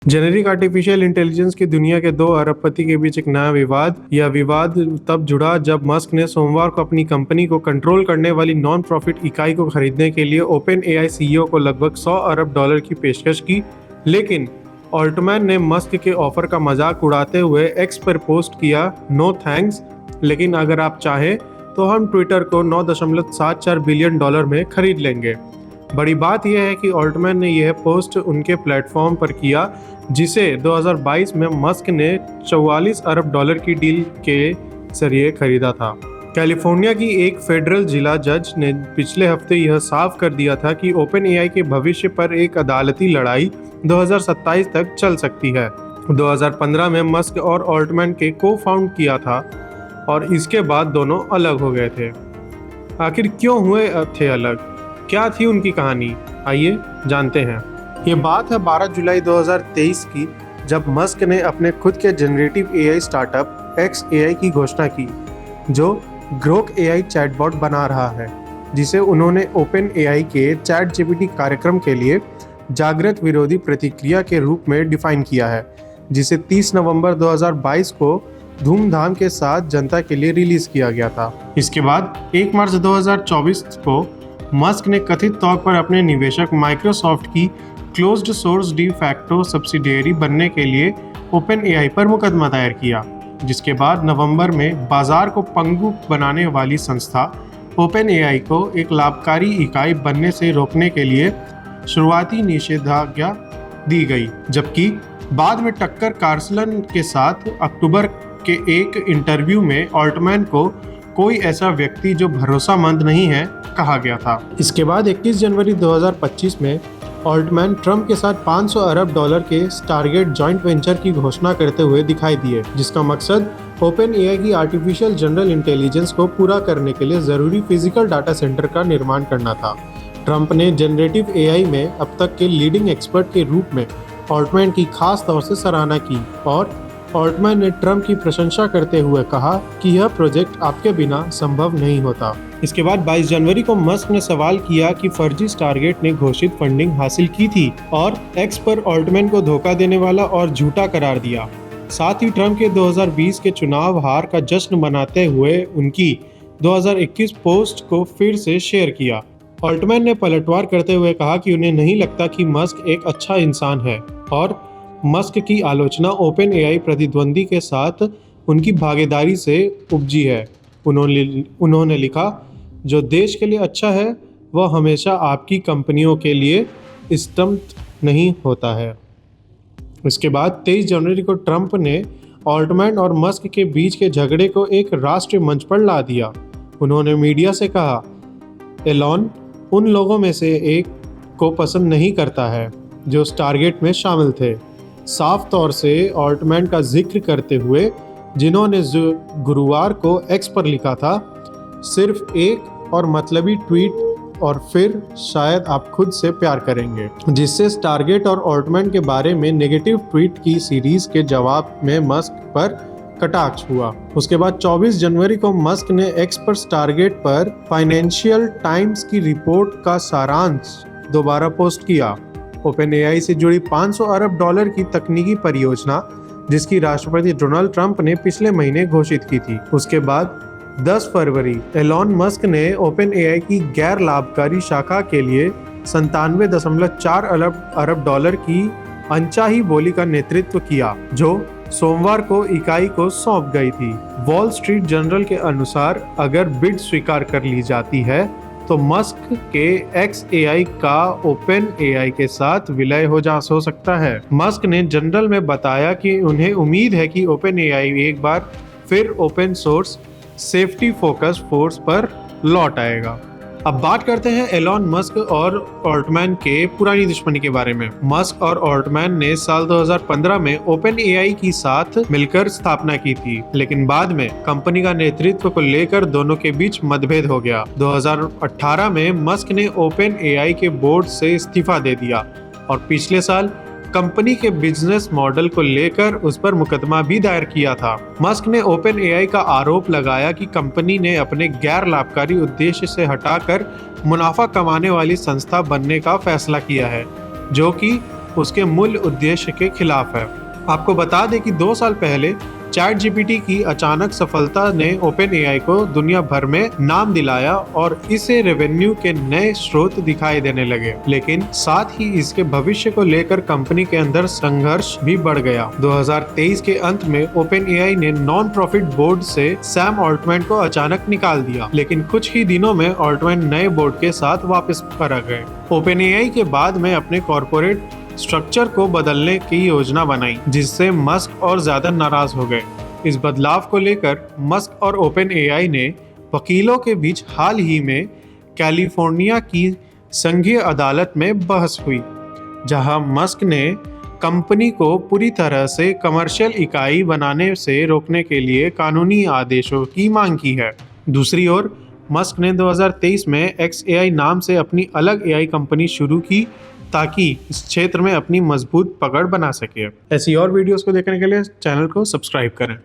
Generic artificial intelligence की दुनिया के दो अरबपति के बीच एक नया विवाद। यह विवाद तब जुड़ा जब मस्क ने सोमवार को अपनी कंपनी को कंट्रोल करने वाली नॉन प्रॉफिट इकाई को खरीदने के लिए ओपन एआई सीईओ को लगभग $100 अरब की पेशकश की। लेकिन ऑल्टमैन ने मस्क के ऑफर का मजाक उड़ाते हुए एक्स पर पोस्ट किया, नो थैंक्स, लेकिन अगर आप चाहें तो हम ट्विटर को $9.74 बिलियन में खरीद लेंगे। बड़ी बात यह है कि ऑल्टमैन ने यह पोस्ट उनके प्लेटफॉर्म पर किया जिसे 2022 में मस्क ने $44 अरब की डील के जरिए खरीदा था। कैलिफोर्निया की एक फेडरल जिला जज ने पिछले हफ्ते यह साफ कर दिया था कि ओपन एआई के भविष्य पर एक अदालती लड़ाई 2027 तक चल सकती है। 2015 में मस्क और ऑल्टमैन के को-फाउंड किया था और इसके बाद दोनों अलग हो गए थे। आखिर क्यों हुए थे अलग? क्या थी उनकी कहानी? आइए जानते हैं। ये बात है 12 जुलाई 2023 की, जब मस्क ने अपने खुद के जनरेटिव एआई स्टार्टअप xAI की घोषणा की, जो ग्रोक एआई चैटबॉट बना रहा है, जिसे उन्होंने ओपन एआई के ChatGPT कार्यक्रम के लिए जागृत विरोधी प्रतिक्रिया के रूप में डिफाइन किया है, जिसे 30 नवंबर 2022 को धूमधाम के साथ जनता के लिए रिलीज किया गया था। इसके बाद 1 मार्च 2024 को मस्क ने कथित तौर पर अपने निवेशक माइक्रोसॉफ्ट की closed source de facto subsidiary बनने के लिए ओपन एआई पर मुकदमा दायर किया, जिसके बाद नवंबर में बाजार को पंगु बनाने वाली संस्था ओपन एआई को एक लाभकारी इकाई बनने से रोकने के लिए शुरुआती निषेधाज्ञा दी गई, जबकि बाद में टक्कर कार्सन के साथ अक्टूबर के एक इंटरव्यू में ऑल्टमैन को कोई ऐसा व्यक्ति जो भरोसेमंद नहीं है कहा गया था। इसके बाद 21 जनवरी 2025 में ऑल्टमैन ट्रंप के साथ $500 अरब के स्टारगेट जॉइंट वेंचर की घोषणा करते हुए दिखाई दिए, जिसका मकसद ओपन एआई की आर्टिफिशियल जनरल इंटेलिजेंस को पूरा करने के लिए जरूरी फिजिकल डाटा सेंटर का निर्माण करना था। ट्रंप ने जनरेटिव एआई में अब तक के लीडिंग एक्सपर्ट के रूप में ऑल्टमैन की खास तौर से सराहना की और ऑल्टमैन ने ट्रंप की प्रशंसा करते हुए कहा कि यह प्रोजेक्ट आपके बिना संभव नहीं होता। इसके बाद 22 जनवरी को मस्क ने सवाल किया कि फर्जी स्टारगेट ने घोषित फंडिंग हासिल की थी और एक्स पर ऑल्टमैन को धोखा देने वाला और झूठा करार दिया। साथ ही ट्रंप के 2020 के चुनाव हार का जश्न मनाते हुए उनकी 2021 पोस्ट को फिर से शेयर किया। ऑल्टमैन ने पलटवार करते हुए कहा कि उन्हें नहीं लगता कि मस्क एक अच्छा इंसान है और मस्क की आलोचना ओपन एआई प्रतिद्वंदी के साथ उनकी भागीदारी से उपजी है। उन्होंने लिखा, जो देश के लिए अच्छा है वह हमेशा आपकी कंपनियों के लिए इष्टतम नहीं होता है। इसके बाद 23 जनवरी को ट्रंप ने ऑल्टमैन और मस्क के बीच के झगड़े को एक राष्ट्रीय मंच पर ला दिया। उन्होंने मीडिया से कहा, एलॉन उन लोगों में से एक को पसंद नहीं करता है जो स्टारगेट में शामिल थे, साफ तौर से ऑल्टमैन का जिक्र करते हुए, जिन्होंने गुरुवार को एक्स पर लिखा था, सिर्फ एक और मतलबी ट्वीट और फिर शायद आप खुद से प्यार करेंगे, जिससे स्टारगेट और ऑल्टमैन के बारे में नेगेटिव ट्वीट की सीरीज के जवाब में मस्क पर कटाक्ष हुआ। उसके बाद 24 जनवरी को मस्क ने एक्स पर स्टारगेट पर फाइनेंशियल टाइम्स की रिपोर्ट का सारांश दोबारा पोस्ट किया। ओपन एआई से जुड़ी $500 अरब की तकनीकी परियोजना, जिसकी राष्ट्रपति डोनाल्ड ट्रंप ने पिछले महीने घोषित की थी। उसके बाद 10 फरवरी एलॉन मस्क ने ओपन एआई की गैर लाभकारी शाखा के लिए $97.4 अरब की अनचाही बोली का नेतृत्व किया, जो सोमवार को इकाई को सौंप गई थी। वॉल स्ट्रीट जर्नल के अनुसार अगर बिड स्वीकार कर ली जाती है तो मस्क के xAI का ओपन एआई के साथ विलय हो सकता है। मस्क ने जर्नल में बताया कि उन्हें उम्मीद है कि ओपन एआई एक बार फिर open source safety focus force पर लौट आएगा। अब बात करते हैं एलॉन मस्क और ऑल्टमैन के पुरानी दुश्मनी के बारे में। मस्क और ऑल्टमैन ने साल 2015 में ओपन एआई की साथ मिलकर स्थापना की थी, लेकिन बाद में कंपनी का नेतृत्व को लेकर दोनों के बीच मतभेद हो गया। 2018 में मस्क ने ओपन एआई के बोर्ड से इस्तीफा दे दिया और पिछले साल कंपनी के बिजनेस मॉडल को लेकर उस पर मुकदमा भी दायर किया था। मस्क ने ओपन एआई का आरोप लगाया कि कंपनी ने अपने गैर लाभकारी उद्देश्य से हटाकर मुनाफा कमाने वाली संस्था बनने का फैसला किया है, जो कि उसके मूल उद्देश्य के खिलाफ है। आपको बता दें कि 2 साल पहले चैट जीपीटी की अचानक सफलता ने ओपन एआई को दुनिया भर में नाम दिलाया और इसे रेवेन्यू के नए स्रोत दिखाई देने लगे, लेकिन साथ ही इसके भविष्य को लेकर कंपनी के अंदर संघर्ष भी बढ़ गया। 2023 के अंत में ओपन एआई ने नॉन प्रॉफिट बोर्ड से सैम ऑल्टमैन को अचानक निकाल दिया, लेकिन कुछ ही दिनों में ऑल्टमैन नए बोर्ड के साथ वापस आ गए। ओपन एआई के बाद में अपने कॉर्पोरेट स्ट्रक्चर को बदलने की योजना बनाई, जिससे मस्क और ज्यादा नाराज हो गए। इस बदलाव को लेकर मस्क और ओपन एआई ने वकीलों के बीच हाल ही में कैलिफोर्निया की संघीय अदालत में बहस हुई, जहां मस्क ने कंपनी को पूरी तरह से कमर्शियल इकाई बनाने से रोकने के लिए कानूनी आदेशों की मांग की है। दूसरी ओर मस्क ने 2023 में XAI नाम से अपनी अलग एआई कंपनी शुरू की, ताकि इस क्षेत्र में अपनी मजबूत पकड़ बना सके। ऐसी और वीडियोस को देखने के लिए चैनल को सब्सक्राइब करें।